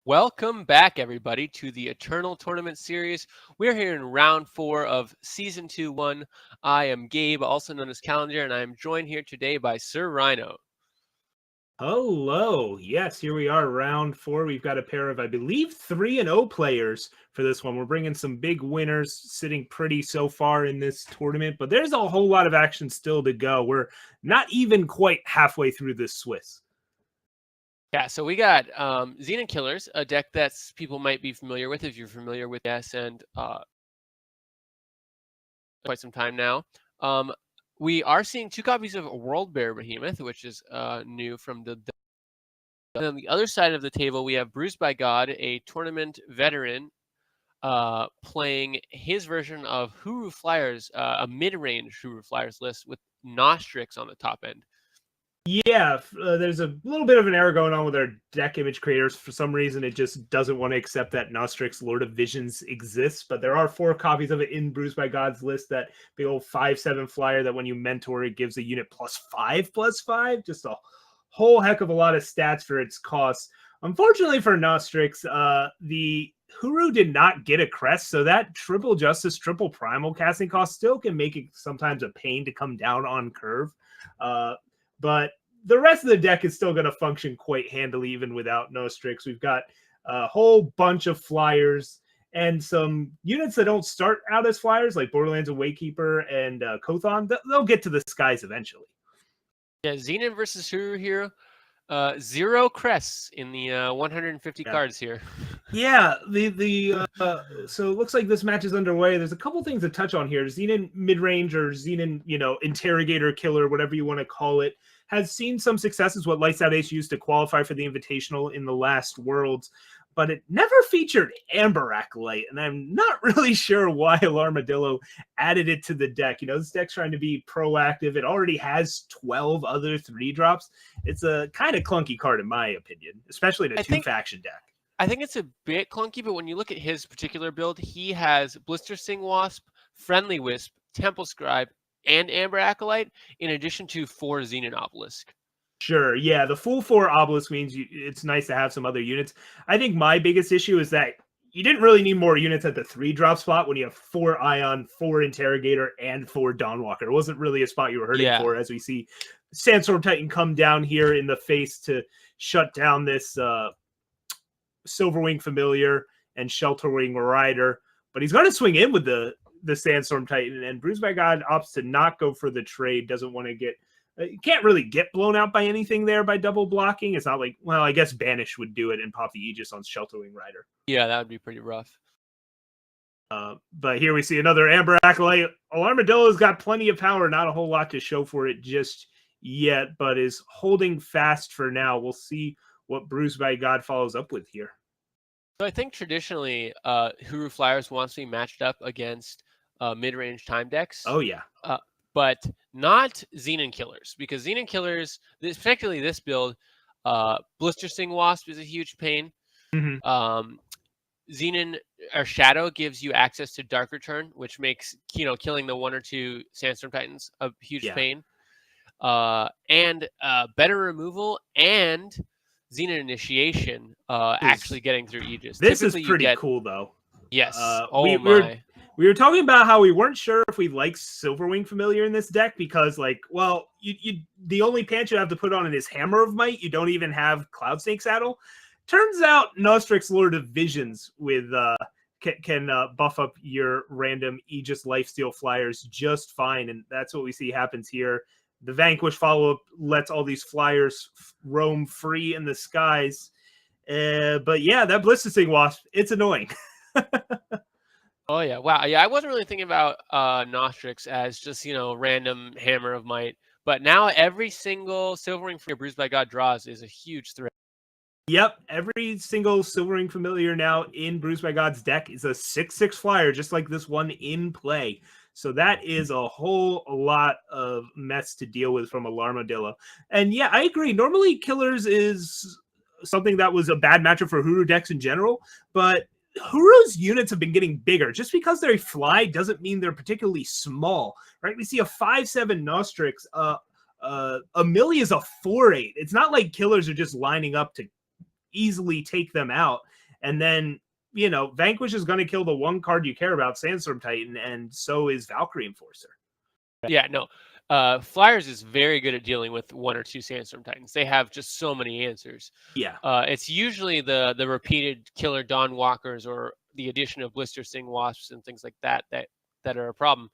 Welcome back, everybody, to the Eternal Tournament Series. We're here in round 4 of Season 2-1. I am Gabe, also known as Calimdir, and I am joined here today by Sir Rhino. Hello. Yes, here we are, round 4. We've got a pair of, I believe, 3-0 players for this one. We're bringing some big winners, sitting pretty so far in this tournament, but there's a whole lot of action still to go. We're not even quite halfway through this Swiss. Yeah, so we got Xenon Killers, a deck that people might be familiar with if you're familiar with ETS and quite some time now. We are seeing 2 copies of World Bear Behemoth, which is new from the. And on the other side of the table, we have BruisedByGod, a tournament veteran, playing his version of Huru Flyers, a mid-range Huru Flyers list with Nostrix on the top end. Yeah, there's a little bit of an error going on with our deck image creators. For some reason, it just doesn't want to accept that Nostrix Lord of Visions exists, but there are 4 copies of it in BruisedByGod's list. That big old 5/7 flyer that when you mentor, it gives a unit +5/+5. Just a whole heck of a lot of stats for its cost. Unfortunately for Nostrix, the Huru did not get a crest, so that triple justice, triple primal casting cost still can make it sometimes a pain to come down on curve. But the rest of the deck is still going to function quite handily even without Nostrix. We've got a whole bunch of flyers and some units that don't start out as flyers, like Borderlands Waykeeper and Kothon. They'll get to the skies eventually. Yeah, Xenon versus Huru here. 0 crests in the 150 cards here. Yeah, so it looks like this match is underway. There's a couple things to touch on here. Xenon mid-range or Xenon, interrogator killer, whatever you want to call it, has seen some successes, what Lights Out Ace used to qualify for the Invitational in the last Worlds, but it never featured Amber Acolyte, and I'm not really sure why Alarmadillo added it to the deck. This deck's trying to be proactive. It already has 12 other 3-drops. It's a kind of clunky card, in my opinion, especially in a 2-faction deck. I think it's a bit clunky, but when you look at his particular build, he has Blister Sting Wasp, Friendly Wisp, Temple Scribe, and Amber Acolyte, in addition to 4 Xenon Obelisk. Sure, yeah, the full 4 Obelisk means it's nice to have some other units. I think my biggest issue is that you didn't really need more units at the 3-drop spot when you have 4 Ion, 4 Interrogator, and 4 Dawnwalker. It wasn't really a spot you were hurting for, as we see Sandstorm Titan come down here in the face to shut down this Silverwing Familiar and Shelterwing Rider. But he's going to swing in with the Sandstorm Titan, and BruisedByGod opts to not go for the trade, doesn't want to get... You can't really get blown out by anything there by double blocking. It's not like, well, I guess Banish would do it and pop the Aegis on Shelterwing Rider. Yeah, that would be pretty rough. But here we see another Amber Acolyte. Alarmadillo's got plenty of power, not a whole lot to show for it just yet, but is holding fast for now. We'll see what BruisedByGod follows up with here. So I think traditionally, Huru Flyers wants to be matched up against mid-range time decks. Oh, yeah. But not Xenon Killers, because Xenon Killers, particularly this build, Blister Sting Wasp is a huge pain. Mm-hmm. Xenon or Shadow gives you access to Dark Return, which makes killing the 1 or 2 Sandstorm Titans a huge pain. And better removal and Xenon Initiation actually getting through Aegis. This is pretty cool, though. Yes. We were talking about how we weren't sure if we like Silverwing Familiar in this deck because, the only pants you have to put on it is Hammer of Might. You don't even have Cloudsnake Saddle. Turns out Nostrix Lord of Visions with can buff up your random Aegis Lifesteal Flyers just fine, and that's what we see happens here. The Vanquish follow-up lets all these flyers roam free in the skies. But yeah, that Blister Sting Wasp, it's annoying. Oh, yeah. Wow. Yeah, I wasn't really thinking about Nostrix as just, random Hammer of Might. But now every single Silverwing for BruisedByGod draws is a huge threat. Yep. Every single Silverwing Familiar now in BruisedByGod's deck is a 6/6 flyer, just like this one in play. So that is a whole lot of mess to deal with from Alarmadillo. And yeah, I agree. Normally, Killers is something that was a bad matchup for Huru decks in general, but Huru's units have been getting bigger. Just because they fly doesn't mean they're particularly small, right? We see a 5/7 Nostrix. Amelia is a 4/8. It's not like Killers are just lining up to, easily take them out. And then, you know, Vanquish is going to kill the one card you care about, Sandstorm Titan, and so is Valkyrie Enforcer. Yeah, no. Flyers is very good at dealing with 1 or 2 Sandstorm Titans. They have just so many answers. Yeah. It's usually the repeated killer Dawn Walkers or the addition of Blister Sting Wasps and things like that are a problem.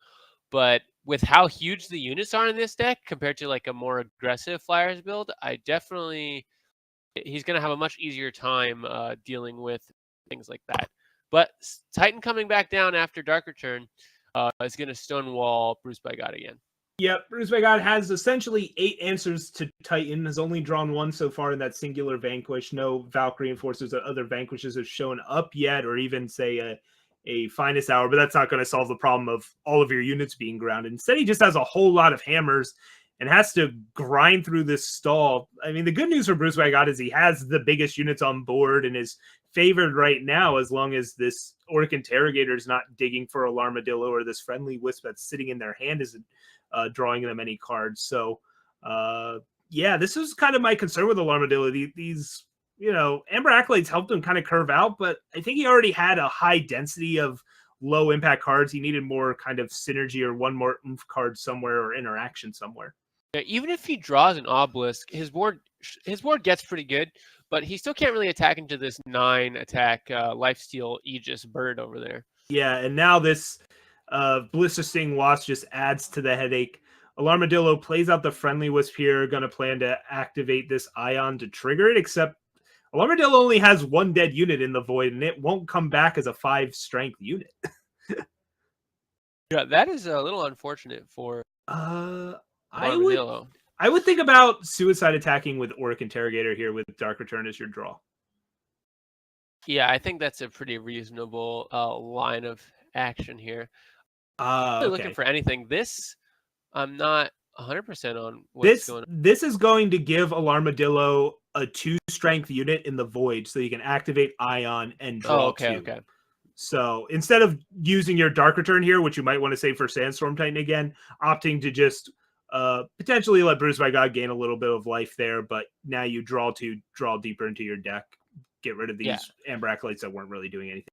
But with how huge the units are in this deck compared to like a more aggressive Flyers build, he's going to have a much easier time dealing with things like that. But Titan coming back down after Dark Return is going to stonewall BruisedByGod again. Yep, BruisedByGod has essentially 8 answers to Titan, has only drawn 1 so far in that singular Vanquish. No Valkyrie Enforcers or other Vanquishes have shown up yet, or even, say, a Finest Hour, but that's not going to solve the problem of all of your units being grounded. Instead, he just has a whole lot of hammers and has to grind through this stall. I mean, the good news for BruisedByGod is he has the biggest units on board and is favored right now as long as this Orc Interrogator is not digging for Alarmadillo or this Friendly Wisp that's sitting in their hand isn't drawing them any cards. So, yeah, this is kind of my concern with Alarmadillo. These, you know, Amber Acolytes helped him kind of curve out, but I think he already had a high density of low impact cards. He needed more kind of synergy or one more oomph card somewhere or interaction somewhere. Yeah, even if he draws an Obelisk, his board gets pretty good, but he still can't really attack into this 9 attack lifesteal Aegis bird over there. Yeah, and now this Blister Sting Wasp just adds to the headache. Alarmadillo plays out the Friendly Wisp here, going to plan to activate this Ion to trigger it, except Alarmadillo only has 1 dead unit in the Void, and it won't come back as a 5 strength unit. Yeah, that is a little unfortunate for Alarmadillo. I would think about suicide attacking with Orc Interrogator here with Dark Return as your draw. Yeah, I think that's a pretty reasonable line of action here. Okay. Looking for anything. This, I'm not 100% on what's going on. This is going to give Alarmadillo a 2 strength unit in the Void, so you can activate Ion and draw 2. Okay. So instead of using your Dark Return here, which you might want to save for Sandstorm Titan again, opting to just potentially let BruisedByGod gain a little bit of life there, but now you draw deeper into your deck, get rid of these Amber Acolytes that weren't really doing anything.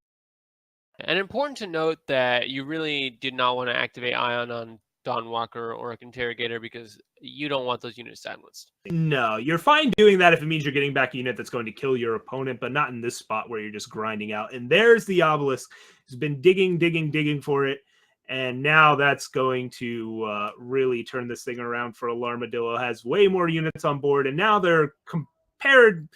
And important to note that you really did not want to activate Ion on Dawn Walker or Orc Interrogator because you don't want those units silenced. No, you're fine doing that if it means you're getting back a unit that's going to kill your opponent, but not in this spot where you're just grinding out. And there's the Obelisk. He's been digging for it. And now that's going to really turn this thing around for Alarmadillo. Has way more units on board, and now they're compared.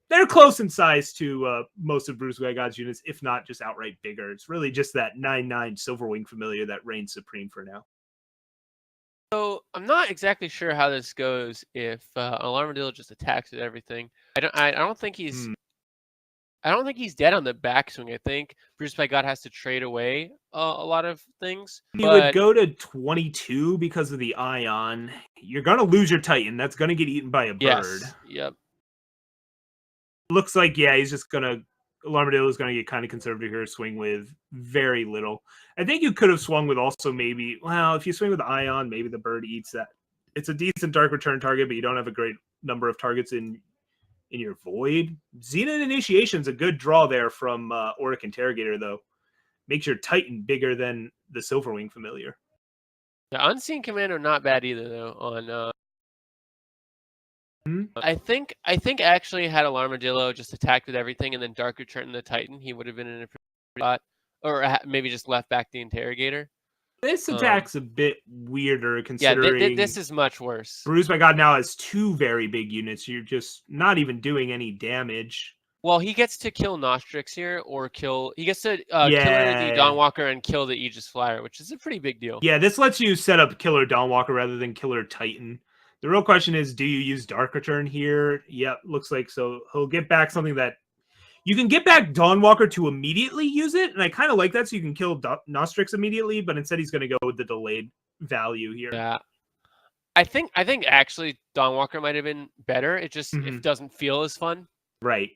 They're close in size to most of BruisedByGod's units, if not just outright bigger. It's really just that 9/9 Silverwing Familiar that reigns supreme for now. So I'm not exactly sure how this goes if Alarmadillo just attacks at everything. I don't think he's. I don't think he's dead on the backswing. I think BruisedByGod has to trade away a lot of things. He would go to 22 because of the Ion. You're going to lose your Titan. That's going to get eaten by a bird. Yep. Looks like, he's just going to... Alarmadillo is going to get kind of conservative here, swing with very little. I think you could have swung with also maybe... Well, if you swing with Ion, maybe the bird eats that. It's a decent Dark Return target, but you don't have a great number of targets in your Void. Zenith Initiation's a good draw there from Orc Interrogator, though. Makes your Titan bigger than the Silverwing Familiar. The Unseen Commando not bad either, though. On I think actually had Alarmadillo just attacked with everything and then Dark Return the Titan, he would have been in a pretty spot, or maybe just left back the Interrogator. This attack's a bit weirder considering... Yeah, this is much worse. BruisedByGod now has 2 very big units. You're just not even doing any damage. Well, he gets to kill Nostrix here, or he gets to kill the Dawnwalker and kill the Aegis Flyer, which is a pretty big deal. Yeah, this lets you set up Killer Dawnwalker rather than Killer Titan. The real question is, do you use Dark Return here? Yep, looks like so. He'll get back something that... You can get back Dawnwalker to immediately use it, and I kind of like that, so you can kill Nostrix immediately, but instead he's going to go with the delayed value here. Yeah. I think actually Dawnwalker might have been better. It just it doesn't feel as fun. Right.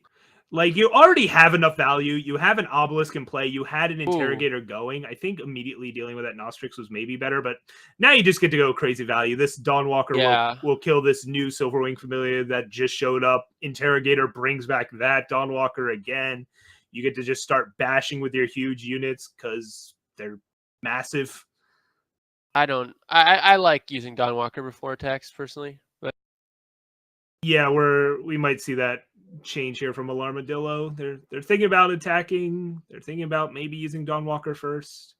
Like, you already have enough value. You have an Obelisk in play. You had an Ooh. Interrogator going. I think immediately dealing with that Nostrix was maybe better, but now you just get to go crazy value. This Dawnwalker will kill this new Silverwing Familiar that just showed up. Interrogator brings back that Dawnwalker again. You get to just start bashing with your huge units because they're massive. I like using Dawnwalker before attacks personally, but yeah, we might see that change here from Alarmadillo. They're thinking about attacking. They're thinking about maybe using Dawnwalker first.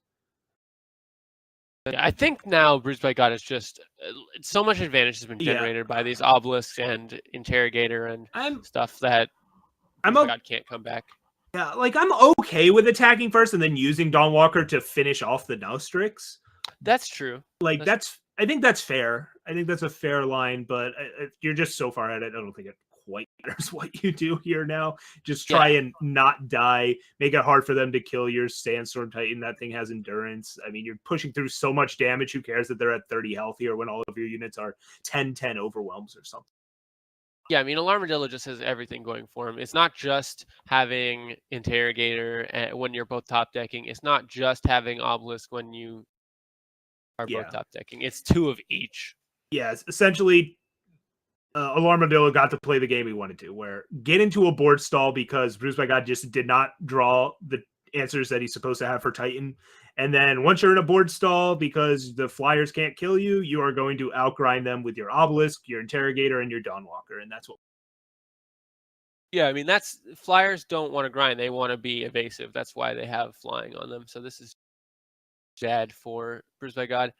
I think now BruisedByGod is just so much advantage has been generated by these obelisks and Interrogator and stuff that BruisedByGod can't come back. Yeah, like I'm okay with attacking first and then using Dawnwalker to finish off the Nostrix. That's true. Like I think that's fair. I think that's a fair line, but you're just so far at it. I don't think it quite matters what you do here now. Just try and not die. Make it hard for them to kill your Sandstorm Titan. That thing has endurance. I mean, you're pushing through so much damage. Who cares that they're at 30 health here when all of your units are 10-10 overwhelms or something? Yeah, I mean, Alarmadillo just has everything going for him. It's not just having Interrogator when you're both top decking. It's not just having Obelisk when you are both top decking. It's two of each. Yeah, essentially, Alarmadillo got to play the game he wanted to, where get into a board stall because BruisedByGod just did not draw the answers that he's supposed to have for Titan. And then once you're in a board stall, because the Flyers can't kill you, you are going to outgrind them with your Obelisk, your Interrogator, and your Dawnwalker. And that's what. Yeah, I mean, Flyers don't want to grind. They want to be evasive. That's why they have flying on them. So this is Jad for BruisedByGod.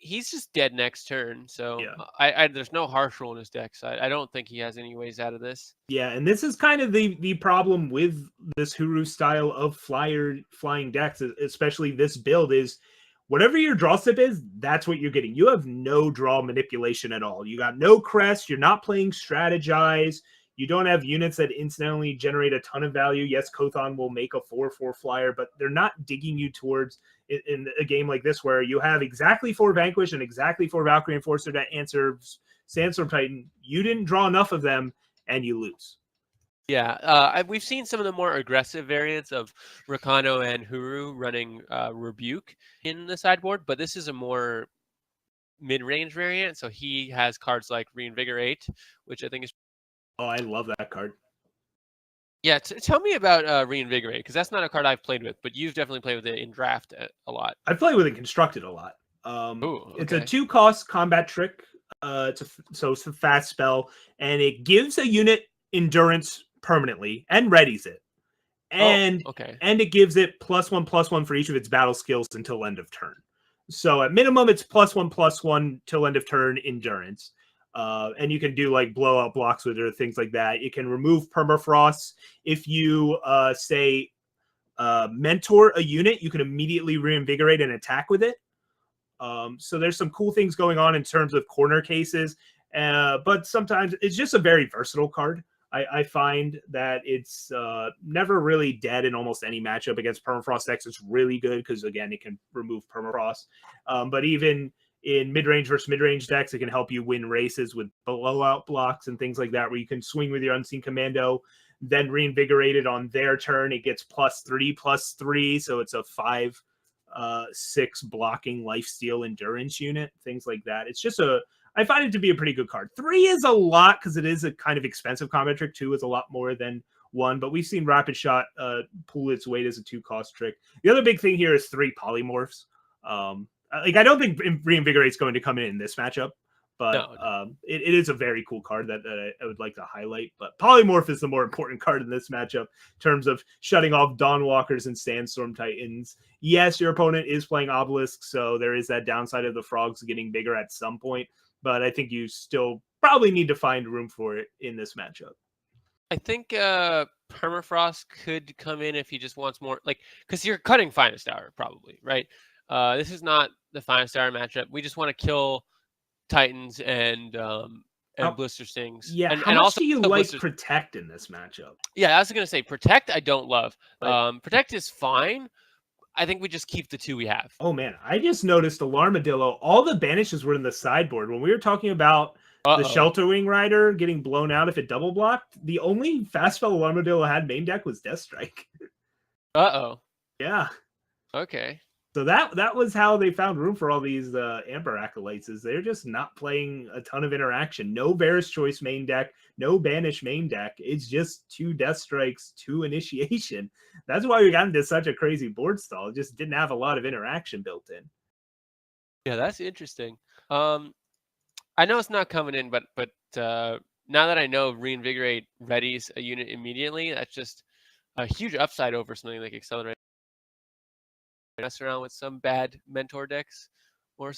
He's just dead next turn, so there's no harsh roll in his deck, so I don't think he has any ways out of this. Yeah, and this is kind of the problem with this Huru style of flying decks, especially this build, is whatever your draw step is, that's what you're getting. You have no draw manipulation at all. You got no crest. You're not playing strategize. You don't have units that incidentally generate a ton of value. Yes, Kothon will make a 4/4 flyer, but they're not digging you towards in a game like this where you have exactly 4 Vanquish and exactly 4 Valkyrie Enforcer that answers Sandstorm Titan. You didn't draw enough of them, and you lose. Yeah, we've seen some of the more aggressive variants of Rakano and Huru running Rebuke in the sideboard, but this is a more mid-range variant, so he has cards like Reinvigorate, which I think is... Oh, I love that card. Yeah, tell me about Reinvigorate, because that's not a card I've played with, but you've definitely played with it in draft a lot. I've played with it constructed a lot. It's a 2-cost combat trick. So it's a fast spell, and it gives a unit endurance permanently and readies it. And and it gives it +1/+1 for each of its battle skills until end of turn. So at minimum, it's +1/+1 till end of turn endurance. And you can do like blowout blocks with it or things like that. You can remove permafrost. If you say mentor a unit, you can immediately reinvigorate and attack with it. So there's some cool things going on in terms of corner cases, but sometimes it's just a very versatile card. I find that it's never really dead in almost any matchup against permafrost decks. It's really good because, again, it can remove permafrost. But even in mid-range versus mid-range decks, it can help you win races with blowout blocks and things like that, where you can swing with your Unseen Commando, then reinvigorate it on their turn. It gets +3/+3, so it's a 5/6 blocking lifesteal endurance unit, things like that. It's just I find it to be a pretty good card. 3 is a lot because it is a kind of expensive combat trick. 2 is a lot more than 1, but we've seen Rapid Shot pull its weight as a 2-cost trick. The other big thing here is 3 polymorphs. I don't think Reinvigorate's going to come in this matchup, but it is a very cool card that I would like to highlight. But Polymorph is the more important card in this matchup in terms of shutting off Dawnwalkers and Sandstorm Titans. Yes, your opponent is playing Obelisk, so there is that downside of the frogs getting bigger at some point, but I think you still probably need to find room for it in this matchup. I think Permafrost could come in if he just wants more, because you're cutting Finest Hour probably, right? This is not the Finest Hour matchup. We just want to kill Titans and Blister Stings. Yeah, and how much also do you like Protect in this matchup? Yeah, I was going to say Protect I don't love. Protect is fine. I think we just keep the 2 we have. Oh, man. I just noticed Alarmadillo. All the banishes were in the sideboard. When we were talking about The Shelter Wing Rider getting blown out if it double blocked. The only fast spell Alarmadillo had main deck was Death Strike. Yeah. Okay. So that was how they found room for all these Amber Acolytes, is they're just not playing a ton of interaction. No Bear's Choice main deck, no Banish main deck. It's just 2 Death Strikes, 2 Initiation. That's why we got into such a crazy board stall. It just didn't have a lot of interaction built in. Yeah, that's interesting. I know it's not coming in, but now that I know Reinvigorate readies a unit immediately, that's just a huge upside over something like Accelerate. Mess around with some bad mentor decks or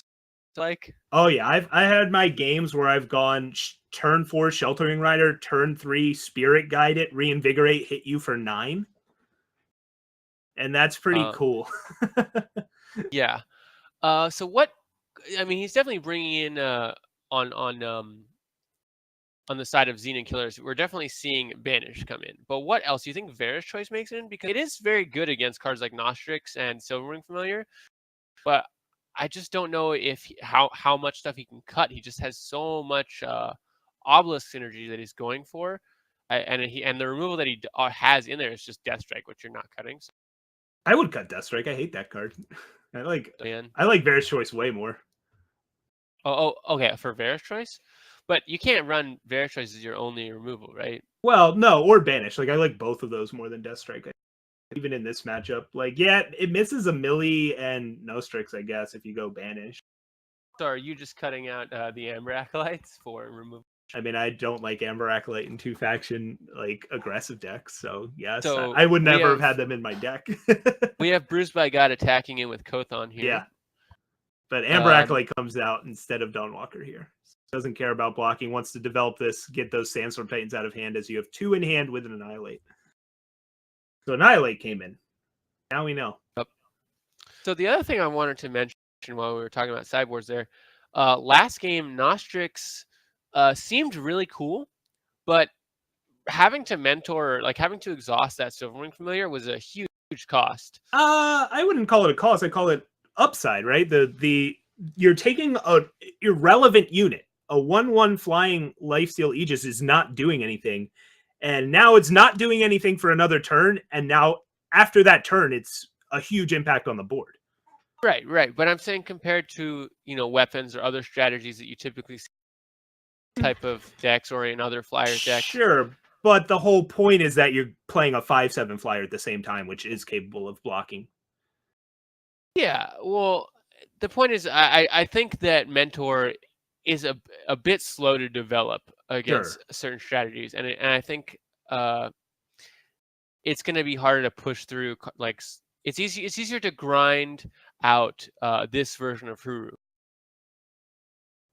like. Oh yeah, I had my games where I've gone turn 4 Sheltering Rider, turn 3 Spirit Guide it, Reinvigorate, hit you for 9, and that's pretty cool. Yeah. So what? I mean, he's definitely bringing in on the side of Xenon Killers, we're definitely seeing Banish come in. But what else? Do you think Varus Choice makes it in? Because it is very good against cards like Nostrix and Silverwing Familiar. But I just don't know if how much stuff he can cut. He just has so much Obelisk synergy that he's going for. And the removal that he has in there is just Death Strike, which you're not cutting. So. I would cut Death Strike. I hate that card. I like Varus Choice way more. Oh, okay, for Varus Choice? But you can't run Varus Choice as your only removal, right? Well, no, or Banish. Like, I like both of those more than Death Strike. Even in this matchup. Like, yeah, it misses a Millie and Nostrix, I guess, if you go Banish. So are you just cutting out the Amber Acolytes for removal? I mean, I don't like Amber Acolyte in 2-faction, like, aggressive decks. So, yes, so I would never have had them in my deck. We have BruisedByGod attacking in with Kothon here. Yeah. But Amber Acolyte comes out instead of Dawnwalker here. Doesn't care about blocking, wants to develop this, get those Sandstorm Titans out of hand as you have 2 in hand with an Annihilate. So Annihilate came in. Now we know. Yep. So the other thing I wanted to mention while we were talking about sideboards there, last game, Nostrix seemed really cool, but having to mentor, like having to exhaust that Silverwing Familiar was a huge cost. I wouldn't call it a cost. I call it upside, right? You're taking a irrelevant unit. A 1/1 flying Lifesteal Aegis is not doing anything. And now it's not doing anything for another turn. And now after that turn, it's a huge impact on the board. Right. But I'm saying compared to, weapons or other strategies that you typically see type of decks or in other flyer decks. Sure. But the whole point is that you're playing a 5/7 flyer at the same time, which is capable of blocking. Yeah. Well, the point is, I think that Mentor is a bit slow to develop against certain strategies, and I think it's going to be harder to push through. Like it's easier to grind out this version of Huru.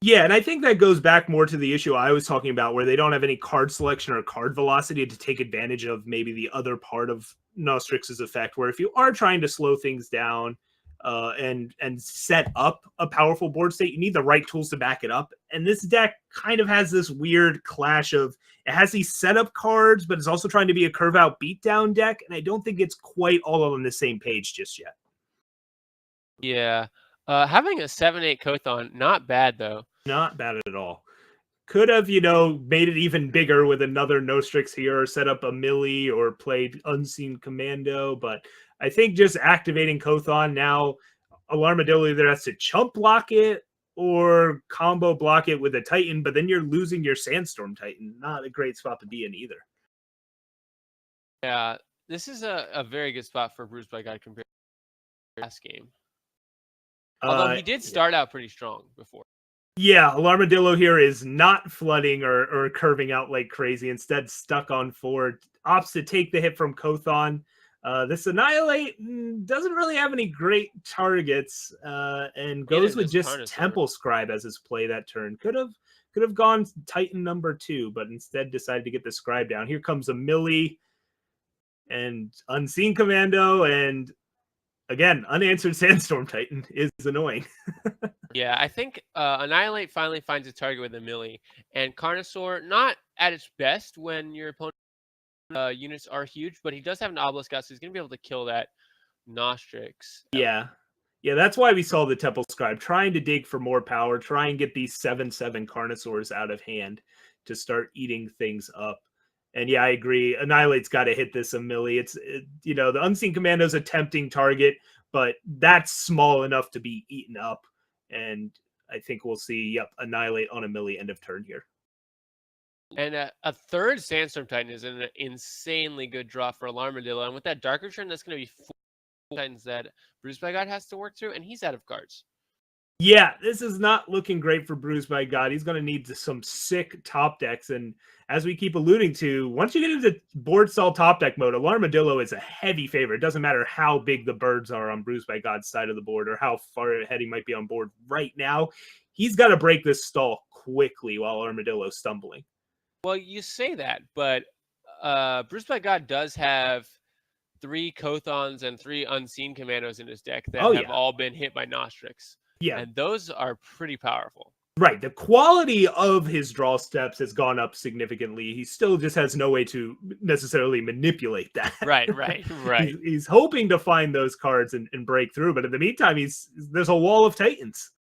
Yeah, and I think that goes back more to the issue I was talking about, where they don't have any card selection or card velocity to take advantage of maybe the other part of Nostrix's effect, where if you are trying to slow things down and set up a powerful board state, you need the right tools to back it up. And this deck kind of has this weird clash of, it has these setup cards, but it's also trying to be a curve out beatdown deck, and I don't think it's quite all on the same page just yet. Yeah. Having a 7/8 Kothon, not bad though. Not bad at all. Could have, made it even bigger with another Nostrix here, or set up a Millie, or played Unseen Commando. But I think just activating Kothon now, Alarmadillo either has to chump block it or combo block it with a Titan, but then you're losing your Sandstorm Titan. Not a great spot to be in either. Yeah, this is a very good spot for BruisedByGod compared to last game. Although he did start out pretty strong before. Yeah, Alarmadillo here is not flooding or curving out like crazy. Instead, stuck on 4. Opts to take the hit from Kothon. This Annihilate doesn't really have any great targets, and goes with just Temple Scribe as his play that turn. Could have gone Titan number 2, but instead decided to get the Scribe down. Here comes a Millie and Unseen Commando, and again, unanswered Sandstorm Titan is annoying. Yeah, I think Annihilate finally finds a target with a Millie, and Carnosaur not at its best when your opponent units are huge, but he does have an Obelisk out, so he's going to be able to kill that Nostrix. Yeah. Yeah, that's why we saw the Temple Scribe trying to dig for more power, try and get these 7/7 Carnosaurs out of hand to start eating things up. And yeah, I agree. Annihilate's got to hit this a milli. The Unseen Commando's a tempting target, but that's small enough to be eaten up. And I think we'll see, Annihilate on a milli end of turn here. And a third Sandstorm Titan is an insanely good draw for Alarmadillo. And with that Dark Return, that's going to be 4 Titans that BruisedByGod has to work through, and he's out of cards. Yeah, this is not looking great for BruisedByGod. He's going to need some sick top decks. And as we keep alluding to, once you get into board stall top deck mode, Alarmadillo is a heavy favorite. It doesn't matter how big the birds are on BruisedByGod's side of the board or how far ahead he might be on board right now. He's got to break this stall quickly while Armadillo's stumbling. Well, you say that, but BruisedByGod does have 3 Kothons and 3 Unseen Commandos in his deck that have all been hit by Nostrix. Yeah. And those are pretty powerful. Right. The quality of his draw steps has gone up significantly. He still just has no way to necessarily manipulate that. Right. He's hoping to find those cards and break through. But in the meantime, there's a wall of Titans.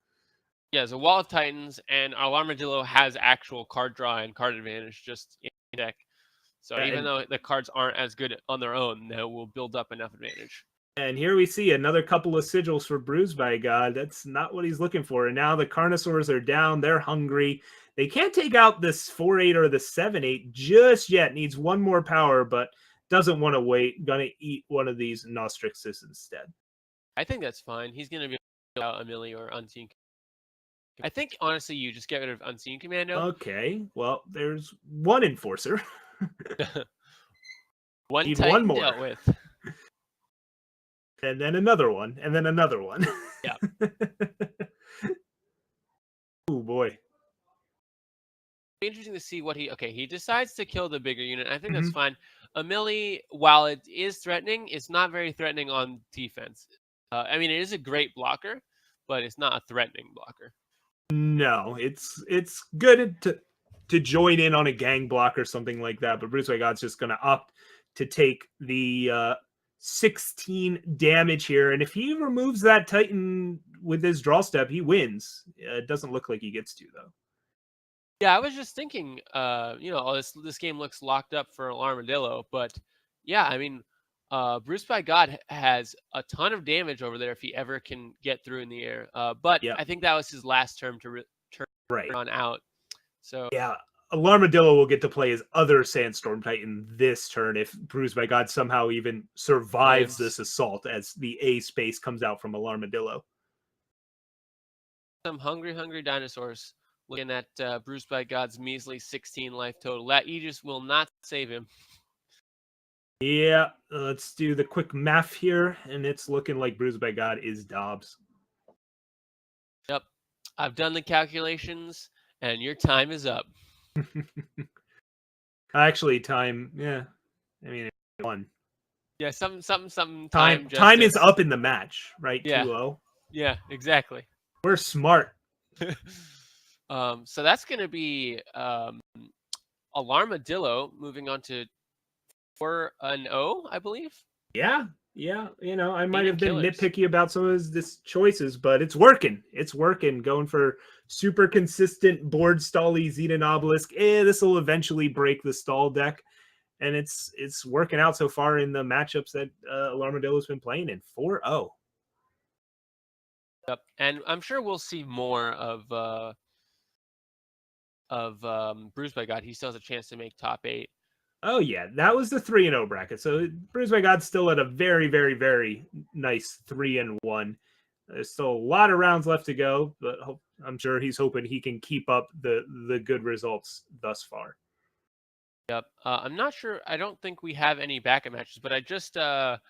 Yeah, there's a wall of Titans, and Alarmadillo has actual card draw and card advantage just in the deck. So even though the cards aren't as good on their own, they will build up enough advantage. And here we see another couple of sigils for BruisedByGod. That's not what he's looking for. And now the Carnosaurs are down. They're hungry. They can't take out this 4/8 or the 7/8 just yet. Needs one more power, but doesn't want to wait. Gonna eat one of these Nostrixes instead. I think that's fine. He's gonna be out a milli or Unseen. I think honestly, you just get rid of Unseen Commando. Okay. Well, there's one Enforcer. One Titan one more. Dealt with. And then another one, and then another one. Yeah. Oh boy. Interesting to see what he decides to kill the bigger unit. I think that's fine. A milli, while it is threatening, it's not very threatening on defense. I mean, it is a great blocker, but it's not a threatening blocker. No, it's good to join in on a gang block or something like that, but BruisedByGod's just going to opt to take the 16 damage here, and if he removes that Titan with his draw step, he wins. It doesn't look like he gets to, though. Yeah, I was just thinking, this game looks locked up for Alarmadillo, but yeah, I mean, BruisedByGod has a ton of damage over there if he ever can get through in the air. But I think that was his last term to turn on out. So yeah, Alarmadillo will get to play his other Sandstorm Titan this turn if BruisedByGod somehow even survives this assault as the A space comes out from Alarmadillo. Some hungry dinosaurs looking at BruisedByGod's measly 16 life total. That Aegis will not save him. Yeah, let's do the quick math here, and it's looking like BruisedByGod is Dobbs. Yep, I've done the calculations, and your time is up. Actually, time. Yeah, I mean, one. Yeah, something. Time is up in the match, right? Yeah. 2-0. Yeah, exactly. We're smart. So that's going to be Alarmadillo moving on to 4-0, I believe. Yeah. I might have been nitpicky about some of his choices, but it's working. It's working. Going for super consistent board stally Xenon Obelisk. This will eventually break the stall deck, and it's working out so far in the matchups that Alarmadillo's been playing in. 4-0. Yep, and I'm sure we'll see more of BruisedByGod. He still has a chance to make top 8. Oh, yeah. That was the 3-0 bracket. So BruisedByGod's still at a very, very, very nice 3-1. There's still a lot of rounds left to go, but I'm sure he's hoping he can keep up the good results thus far. Yep. I'm not sure. I don't think we have any backup matches, but I just want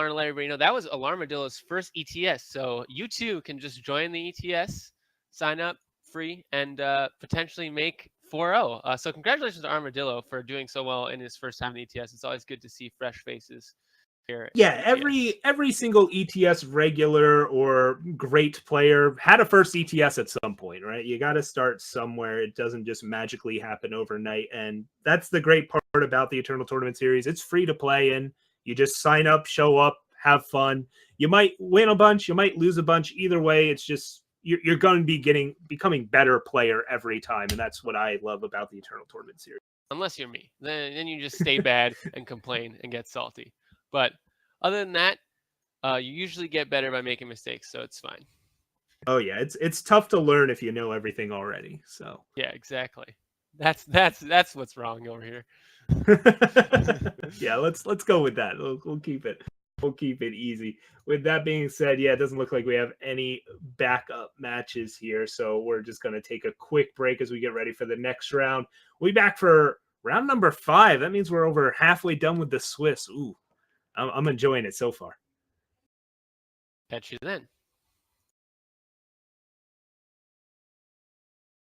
to let everybody know that was Alarmadillo's first ETS. So you too can just join the ETS, sign up free, and potentially make 4-0. So congratulations to Armadillo for doing so well in his first time in ETS. It's always good to see fresh faces here. Yeah, every single ETS regular or great player had a first ETS at some point, right? You got to start somewhere. It doesn't just magically happen overnight. And that's the great part about the Eternal Tournament Series. It's free to play in. You just sign up, show up, have fun. You might win a bunch, you might lose a bunch. Either way, it's just you're going to be becoming better player every time, and that's what I love about the Eternal Tournament series. Unless you're me, then you just stay bad and complain and get salty. But other than that, you usually get better by making mistakes, so it's fine. Oh yeah, it's tough to learn if you know everything already. So yeah, exactly. That's what's wrong over here. yeah, let's go with that. We'll keep it. We'll keep it easy. With that being said, yeah, it doesn't look like we have any backup matches here, so we're just going to take a quick break as we get ready for the next round. We'll be back for round number 5. That means we're over halfway done with the Swiss. Ooh, I'm enjoying it so far. Catch you then.